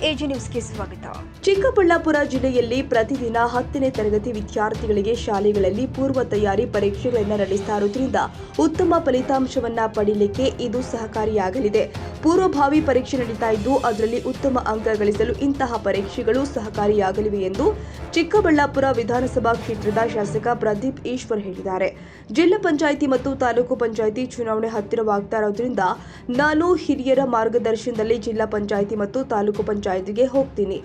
AG ನ್ಯೂಸ್ಗೆ ಸ್ವಾಗತ. ಚಿಕ್ಕಬಳ್ಳಾಪುರ ಜಿಲ್ಲೆಯಲ್ಲಿ ಪ್ರತಿದಿನ 10ನೇ ತರಗತಿ ವಿದ್ಯಾರ್ಥಿಗಳಿಗೆ ಶಾಲೆಗಳಲ್ಲಿ ಪೂರ್ವ ತಯಾರಿ ಪರೀಕ್ಷೆಗಳನ್ನು ನಡೆಸ್ತಾ ಇರುವುದರಿಂದ ಉತ್ತಮ ಫಲಿತಾಂಶವನ್ನ ಪಡೆಯಲಿಕ್ಕೆ ಇದು ಸಹಕಾರಿಯಾಗಲಿದೆ. ಪೂರ್ವಭಾವಿ ಪರೀಕ್ಷೆ ನಡೀತಾ ಇದ್ದು ಅದರಲ್ಲಿ ಉತ್ತಮ ಅಂಕ ಗಳಿಸಲು ಇಂತಹ ಪರೀಕ್ಷೆಗಳು ಸಹಕಾರಿಯಾಗಲಿವೆ ಎಂದು ಚಿಕ್ಕಬಳ್ಳಾಪುರ ವಿಧಾನಸಭಾ ಕ್ಷೇತ್ರದ ಶಾಸಕ ಪ್ರದೀಪ್ ಈಶ್ವರ್ ಹೇಳಿದ್ದಾರೆ. ಜಿಲ್ಲಾ ಪಂಚಾಯಿತಿ ಮತ್ತು ತಾಲೂಕು ಪಂಚಾಯಿತಿ ಚುನಾವಣೆ ಹತ್ತಿರವಾಗ್ತಾ ಇರೋದ್ರಿಂದ ನಾನು ಹಿರಿಯರ ಮಾರ್ಗದರ್ಶನದಲ್ಲಿ ಜಿಲ್ಲಾ ಪಂಚಾಯಿತಿ ಮತ್ತು ತಾಲೂಕು ಪಂಚಾಯಿತಿಗೆ ಹೋಗ್ತೀನಿ.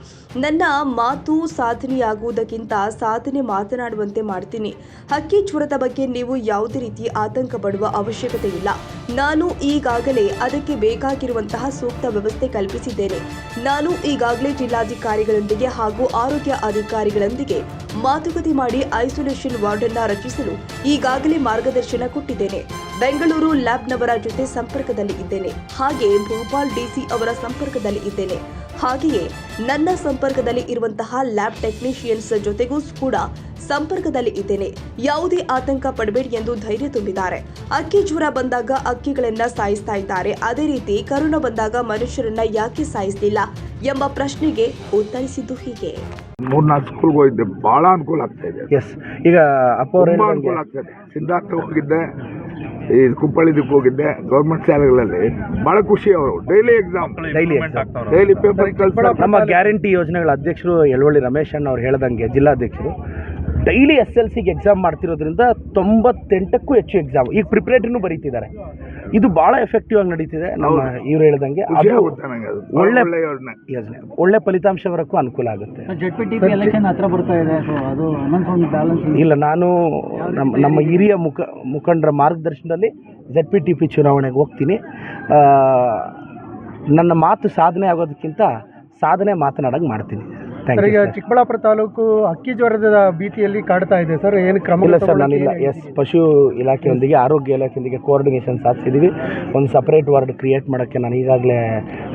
ನನ್ನ ಮಾತು ಸಾಧನೆಯಾಗುವುದಕ್ಕಿಂತ ಸಾಧನೆ ಮಾತನಾಡುವಂತೆ ಮಾಡ್ತೀನಿ. ಹಕ್ಕಿ ಜ್ವರದ ಬಗ್ಗೆ ನೀವು ಯಾವುದೇ ರೀತಿ ಆತಂಕ ಪಡುವ ಅವಶ್ಯಕತೆ ಇಲ್ಲ. ನಾನು ಈಗಾಗಲೇ ಅದಕ್ಕೆ ಬೇಕಾಗಿರುವಂತಹ ಸೂಕ್ತ ವ್ಯವಸ್ಥೆ ಕಲ್ಪಿಸಿದ್ದೇನೆ. ನಾನು ಈಗಾಗಲೇ ಜಿಲ್ಲಾಧಿಕಾರಿಗಳೊಂದಿಗೆ ಹಾಗೂ ಆರೋಗ್ಯ ಅಧಿಕಾರಿಗಳೊಂದಿಗೆ ಮಾತುಕತೆ ಮಾಡಿ ಐಸೋಲೇಷನ್ ವಾರ್ಡ್ ಅನ್ನು ರಚಿಸಲು ಈಗಾಗಲೇ ಮಾರ್ಗದರ್ಶನ ಕೊಟ್ಟಿದ್ದೇನೆ. ಬೆಂಗಳೂರು ಲ್ಯಾಬ್ನವರ ಜೊತೆ ಸಂಪರ್ಕದಲ್ಲಿ ಇದ್ದೇನೆ. ಹಾಗೆ ಭೋಪಾಲ್ ಡಿಸಿ ಅವರ ಸಂಪರ್ಕದಲ್ಲಿ ಇದ್ದೇನೆ. ಹಾಗೆಯೇ ನನ್ನ ಸಂಪರ್ಕದಲ್ಲಿ ಇರುವಂತಹ ಲ್ಯಾಬ್ ಟೆಕ್ನಿಷಿಯನ್ಸ್ ಜೊತೆಗೂ ಕೂಡ ಸಂಪರ್ಕದಲ್ಲಿ ಇದ್ದೇನೆ. ಯಾವುದೇ ಆತಂಕ ಪಡಬೇಡಿ ಎಂದು ಧೈರ್ಯ ತುಂಬಿದ್ದಾರೆ. ಅಕ್ಕಿ ಜ್ವರ ಬಂದಾಗ ಅಕ್ಕಿಗಳನ್ನ ಸಾಯಿಸ್ತಾ ಇದ್ದಾರೆ, ಅದೇ ರೀತಿ ಕರೋನಾ ಬಂದಾಗ ಮನುಷ್ಯರನ್ನ ಯಾಕೆ ಸಾಯಿಸಲಿಲ್ಲ ಎಂಬ ಪ್ರಶ್ನೆಗೆ ಉತ್ತರಿಸಿದ್ದು ಹೀಗೆ. 3-4 ಸ್ಕೂಲ್ಗೆ ಹೋಗಿದ್ದೆ, ಬಹಳ ಅನುಕೂಲ ಆಗ್ತಾ ಇದೆ. ಈಗ ಅಪ್ಪ ತುಂಬಾ ಅನುಕೂಲ ಆಗ್ತದೆ. ಸಿದ್ಧಾರ್ಥ ಹೋಗಿದ್ದೆ, ಈ ಕುಪ್ಪಳಿದಕ್ಕೆ ಹೋಗಿದ್ದೆ. ಗೌರ್ಮೆಂಟ್ ಶಾಲೆಗಳಲ್ಲಿ ಬಹಳ ಖುಷಿ. ಅವರು ಡೈಲಿ ಎಕ್ಸಾಮ್, ಡೈಲಿ ಪೇಪರ್ ಕಳ್ಸ. ನಮ್ಮ ಗ್ಯಾರಂಟಿ ಯೋಜನೆಗಳ ಅಧ್ಯಕ್ಷರು ಯಳವಳ್ಳಿ ರಮೇಶ್ ಅಣ್ಣ ಅವ್ರು ಹೇಳ್ದಂಗೆ ಜಿಲ್ಲಾಧ್ಯಕ್ಷರು ಡೈಲಿ SLCಗೆ ಎಕ್ಸಾಮ್ ಮಾಡ್ತಿರೋದ್ರಿಂದ 98ಕ್ಕೂ ಹೆಚ್ಚು ಎಕ್ಸಾಮ್ ಈಗ ಪ್ರಿಪರೇಟರಿನೂ ಬರೀತಿದ್ದಾರೆ. ಇದು ಬಹಳ ಎಫೆಕ್ಟಿವ್ ಆಗಿ ನಡೀತಿದೆ. ನಮ್ಮ ಇವ್ರು ಹೇಳ್ದಂಗೆ ಒಳ್ಳೆ ಫಲಿತಾಂಶ ಬರೋಕ್ಕೂ ಅನುಕೂಲ ಆಗುತ್ತೆ. ಇಲ್ಲ, ನಾನು ನಮ್ಮ ಹಿರಿಯ ಮುಖಂಡರ ಮಾರ್ಗದರ್ಶನದಲ್ಲಿ ZPTP ಚುನಾವಣೆಗೆ ಹೋಗ್ತೀನಿ. ನನ್ನ ಮಾತು ಸಾಧನೆ ಆಗೋದಕ್ಕಿಂತ ಸಾಧನೆ ಮಾತನಾಡೋಕೆ ಮಾಡ್ತೀನಿ. ಈಗ ಚಿಕ್ಕಬಳ್ಳಾಪುರ ತಾಲೂಕು ಅಕ್ಕಿ ಜ್ವರದ ಭೀತಿಯಲ್ಲಿ ಕಾಡ್ತಾ ಇದೆ ಸರ್, ಏನು ಕ್ರಮ? ಇಲ್ಲ ಸರ್, ನಾನಿಲ್ಲ. ಪಶು ಇಲಾಖೆಯೊಂದಿಗೆ ಆರೋಗ್ಯ ಇಲಾಖೆಯೊಂದಿಗೆ ಕೋಆರ್ಡಿನೇಷನ್ ಸಾಧಿಸಿದ್ದೀವಿ. ಒಂದು ಸಪ್ರೇಟ್ ವಾರ್ಡ್ ಕ್ರಿಯೇಟ್ ಮಾಡೋಕ್ಕೆ ನಾನು ಈಗಾಗಲೇ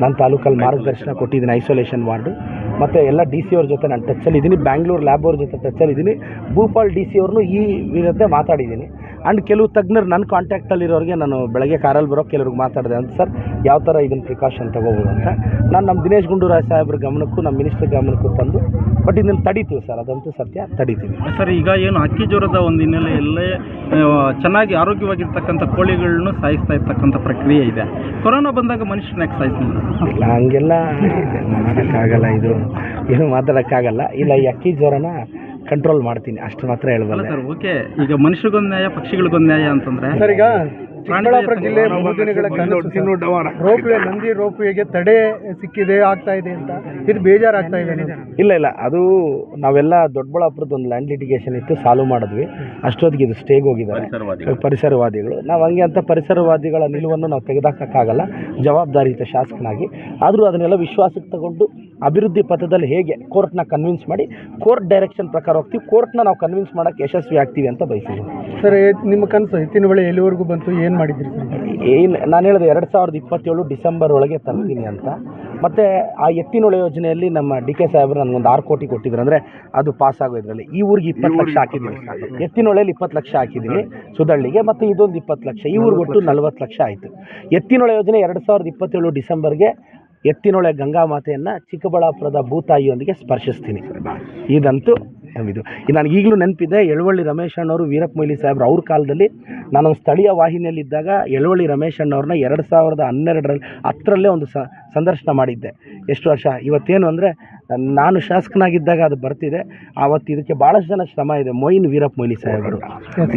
ನನ್ನ ತಾಲೂಕಲ್ಲಿ ಮಾರ್ಗದರ್ಶನ ಕೊಟ್ಟಿದ್ದೀನಿ. ಐಸೋಲೇಷನ್ ವಾರ್ಡು ಮತ್ತು ಎಲ್ಲ DC ಅವ್ರ ಜೊತೆ ನಾನು ಟಚ್ಚಲ್ಲಿ ಇದ್ದೀನಿ. ಬ್ಯಾಂಗ್ಳೂರು ಲ್ಯಾಬ್ ಅವ್ರ ಜೊತೆ ಟಚ್ಚಲ್ಲಿ ಇದ್ದೀನಿ. ಭೂಪಾಲ್ DC ಅವ್ರನ್ನೂ ಈ ವಿರುದ್ಧ ಮಾತಾಡಿದ್ದೀನಿ. ಆ್ಯಂಡ್ ಕೆಲವು ತಜ್ಞರು ನನ್ನ ಕಾಂಟ್ಯಾಕ್ಟಲ್ಲಿರೋರಿಗೆ ನಾನು ಬೆಳಗ್ಗೆ ಕಾರಲ್ಲಿ ಬರೋ ಕೆಲವ್ರಿಗೆ ಮಾತಾಡಿದೆ ಅಂತ ಸರ್, ಯಾವ ಥರ ಇದನ್ನು ಪ್ರಿಕಾಷನ್ ತೊಗೋಬೋದು ಅಂತ. ನಾನು ನಮ್ಮ ದಿನೇಶ್ ಗುಂಡೂರಾವ್ ಸಾಹೇಬ್ರ ಗಮನಕ್ಕೂ ನಮ್ಮ ಮಿನಿಸ್ಟರ್ ಗಮನಕ್ಕೂ ತಂದು ಬಟ್ ಇದನ್ನು ತಡೀತೀವಿ ಸರ್, ಅದಂತೂ ಸತ್ಯ, ತಡೀತೀವಿ ಸರ್. ಈಗ ಏನು ಅಕ್ಕಿ ಜ್ವರದ ಒಂದು ಹಿನ್ನೆಲೆಯಲ್ಲೇ ಚೆನ್ನಾಗಿ ಆರೋಗ್ಯವಾಗಿರ್ತಕ್ಕಂಥ ಕೋಳಿಗಳನ್ನು ಸಾಯಿಸ್ತಾ ಇರ್ತಕ್ಕಂಥ ಪ್ರಕ್ರಿಯೆ ಇದೆ. ಕೊರೋನಾ ಬಂದಾಗ ಮನುಷ್ಯನಾಗಿ ಸಾಯಿಸಿಲ್ಲ. ಇಲ್ಲ, ಹಂಗೆಲ್ಲ ಮಾಡೋಕ್ಕಾಗಲ್ಲ, ಇದು ಏನು ಮಾತಾಡೋಕ್ಕಾಗಲ್ಲ. ಇಲ್ಲ, ಈ ಅಕ್ಕಿ ಜ್ವರನ ಕಂಟ್ರೋಲ್ ಮಾಡ್ತೀನಿ, ಅಷ್ಟು ಮಾತ್ರ ಹೇಳ್ಬಲ್ಲ ಸರ್. ಓಕೆ, ಈಗ ಮನುಷ್ಯರಿಗೊಂದು ನ್ಯಾಯ, ಪಕ್ಷಿಗಳಿಗೊಂದು ನ್ಯಾಯ ಅಂತಂದ್ರೆ ಸರ್, ಈಗ ಚಿಕ್ಕಬಳ್ಳಾಪುರ ಜಿಲ್ಲೆ ಬಹುದಿನಗಳ ರೋಪ್ವೇ, ನಂದಿ ರೋಪ್ವೇಗೆ ತಡೆ ಸಿಕ್ಕಿದೆ, ಆಗ್ತಾ ಇದೆ ಅಂತ ಇದು ಬೇಜಾರಾಗ್ತಾ ಇದೆ. ಇಲ್ಲ, ಅದು ನಾವೆಲ್ಲ ದೊಡ್ಡಬಳ್ಳಾಪುರದ ಒಂದು ಲ್ಯಾಂಡ್ ಲಿಟಿಗೇಷನ್ ಇತ್ತು, ಸಾಲ್ವ್ ಮಾಡಿದ್ವಿ. ಅಷ್ಟೊತ್ತಿಗೆ ಇದು ಸ್ಟೇಗೆ ಹೋಗಿದ್ದಾರೆ ಪರಿಸರವಾದಿಗಳು. ನಾವು ಹಂಗೆ ಅಂತ ಪರಿಸರವಾದಿಗಳ ನಿಲುವನ್ನು ನಾವು ತೆಗೆದಾಕೋಕ್ಕಾಗಲ್ಲ ಜವಾಬ್ದಾರಿಯುತ ಶಾಸಕನಾಗಿ. ಆದರೂ ಅದನ್ನೆಲ್ಲ ವಿಶ್ವಾಸಕ್ಕೆ ತಗೊಂಡು ಅಭಿವೃದ್ಧಿ ಪಥದಲ್ಲಿ ಹೇಗೆ ಕೋರ್ಟ್ನ ಕನ್ವಿನ್ಸ್ ಮಾಡಿ ಕೋರ್ಟ್ ಡೈರೆಕ್ಷನ್ ಪ್ರಕಾರ ಹೋಗ್ತೀವಿ, ಕೋರ್ಟ್ನ ನಾವು ಕನ್ವಿನ್ಸ್ ಮಾಡೋಕ್ಕೆ ಯಶಸ್ವಿ ಆಗ್ತೀವಿ ಅಂತ ಬಯಸಿದ್ದೀವಿ ಸರ್. ನಿಮ್ಮ ಕನಸು ಎತ್ತಿನ ಹೊಳೆ ಎಲ್ಲಿವರೆಗೂ ಬಂತು, ಏನು ಮಾಡಿದ್ರಿ ಸರ್? ನಾನು ಹೇಳಿದೆ 2027 ಡಿಸೆಂಬರ್ ಒಳಗೆ ತರ್ತೀನಿ ಅಂತ. ಮತ್ತು ಆ ಎತ್ತಿನೊಳೆ ಯೋಜನೆಯಲ್ಲಿ ನಮ್ಮ DK ಸಾಹೇಬರು ನನಗೊಂದು 6 ಕೋಟಿ ಕೊಟ್ಟಿದ್ರು. ಅಂದರೆ ಅದು ಪಾಸ್ ಆಗೋದ್ರಲ್ಲಿ ಈ ಊರಿಗೆ 20 ಲಕ್ಷ ಹಾಕಿದ್ದೀನಿ. ಎತ್ತಿನೊಳೆಯಲ್ಲಿ 20 ಲಕ್ಷ ಹಾಕಿದ್ದೀನಿ ಸುದಳ್ಳಿಗೆ, ಮತ್ತು ಇದೊಂದು 20 ಲಕ್ಷ, ಈ ಊರಿಗೆ ಒಟ್ಟು 40 ಲಕ್ಷ ಆಯಿತು. ಎತ್ತಿನೊಳೆ ಯೋಜನೆ 2027 ಡಿಸೆಂಬರ್ಗೆ ಎತ್ತಿನೊಳೆ ಗಂಗಾ ಮಾತೆಯನ್ನು ಚಿಕ್ಕಬಳ್ಳಾಪುರದ ಭೂತಾಯಿಯೊಂದಿಗೆ ಸ್ಪರ್ಶಿಸ್ತೀನಿ. ಇದಂತೂ ಇದು ನನಗೆ ಈಗಲೂ ನೆನಪಿದೆ. ಯಳವಳ್ಳಿ ರಮೇಶ್ ಅಣ್ಣವರು, ವೀರಪ್ಪ ಮೊಯ್ಲಿ ಸಾಹೇಬ್ರು ಅವ್ರ ಕಾಲದಲ್ಲಿ ನಾನೊಂದು ಸ್ಥಳೀಯ ವಾಹಿನಿಯಲ್ಲಿದ್ದಾಗ ಯಳವಳ್ಳಿ ರಮೇಶ್ ಅಣ್ಣವ್ರನ್ನ 2012 ಒಂದು ಸಂದರ್ಶನ ಮಾಡಿದ್ದೆ. ಎಷ್ಟು ವರ್ಷ ಇವತ್ತೇನು ಅಂದರೆ ನಾನು ಶಾಸಕನಾಗಿದ್ದಾಗ ಅದು ಬರ್ತಿದೆ. ಆವತ್ತು ಇದಕ್ಕೆ ಭಾಳಷ್ಟು ಜನ ಶ್ರಮ ಇದೆ. ವೀರಪ್ಪ ಮೊಯ್ಲಿ ಸಾಹೇಬರು,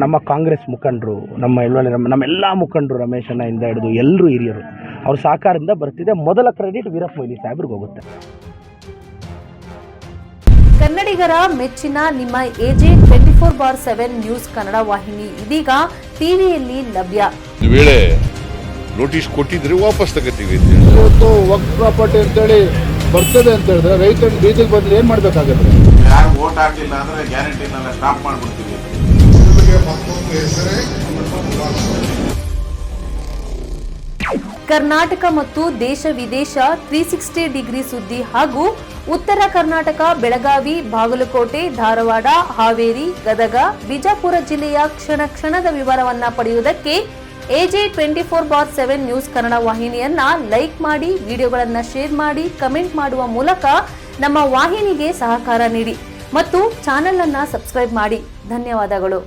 ನಮ್ಮ ಕಾಂಗ್ರೆಸ್ ಮುಖಂಡರು, ನಮ್ಮ ಯಳವಳ್ಳಿ ನಮ್ಮೆಲ್ಲ ಮುಖಂಡರು, ರಮೇಶ್ ಅಣ್ಣ ಹಿಡಿದು ಎಲ್ಲರೂ ಹಿರಿಯರು, ಅವ್ರ ಸಹಕಾರದಿಂದ ಬರ್ತಿದೆ. ಮೊದಲ ಕ್ರೆಡಿಟ್ ವೀರಪ್ಪ ಮೊಯ್ಲಿ ಸಾಹೇಬ್ರಿಗೆ ಹೋಗುತ್ತೆ. ಕನ್ನಡಿಗರ ಮೆಚ್ಚಿನ ನಿಮ್ಮ AJ 24/7 ನ್ಯೂಸ್ ಕನ್ನಡ ವಾಹಿನಿ ಇದೀಗ ಟಿವಿಯಲ್ಲಿ ಲಭ್ಯ. ಈ ವೇಳೆ ನೋಟಿಸ್ ಕೊಟ್ಟಿದ್ರೆ ವಾಪಸ್ ತಗೋತೀವಿ. ಇವತ್ತು ವಕ್ಫ್ ಪ್ರಾಪರ್ಟಿ ಅಂತೇಳಿ ಬರ್ತದೆ ಅಂತ ಹೇಳಿದ್ರೆ ರೈತರು ಬೀದಿಗೆ ಬಂದ್ರೆ ಏನು ಮಾಡಬೇಕಾಗುತ್ತೆ? ಯಾರು ವೋಟ್ ಹಾಕಲಿಲ್ಲ ಅಂದ್ರೆ ಗ್ಯಾರಂಟಿನೆಲ್ಲ ಸ್ಟಾಪ್ ಮಾಡ್ಬಿಡ್ತೀವಿ. ಕರ್ನಾಟಕ ಮತ್ತು ದೇಶ ವಿದೇಶ 360 ಡಿಗ್ರಿ ಸುದ್ದಿ ಹಾಗೂ ಉತ್ತರ ಕರ್ನಾಟಕ, ಬೆಳಗಾವಿ, ಬಾಗಲಕೋಟೆ, ಧಾರವಾಡ, ಹಾವೇರಿ, ಗದಗ, ಬಿಜಾಪುರ ಜಿಲ್ಲೆಯ ಕ್ಷಣ ಕ್ಷಣದ ವಿವರವನ್ನ ಪಡೆಯುವುದಕ್ಕೆ AJ24/7 ನ್ಯೂಸ್ ಕನ್ನಡ ವಾಹಿನಿಯನ್ನ ಲೈಕ್ ಮಾಡಿ, ವಿಡಿಯೋಗಳನ್ನು ಶೇರ್ ಮಾಡಿ, ಕಮೆಂಟ್ ಮಾಡುವ ಮೂಲಕ ನಮ್ಮ ವಾಹಿನಿಗೆ ಸಹಕಾರ ನೀಡಿ ಮತ್ತು ಚಾನೆಲ್ ಅನ್ನ ಸಬ್ಸ್ಕ್ರೈಬ್ ಮಾಡಿ. ಧನ್ಯವಾದಗಳು.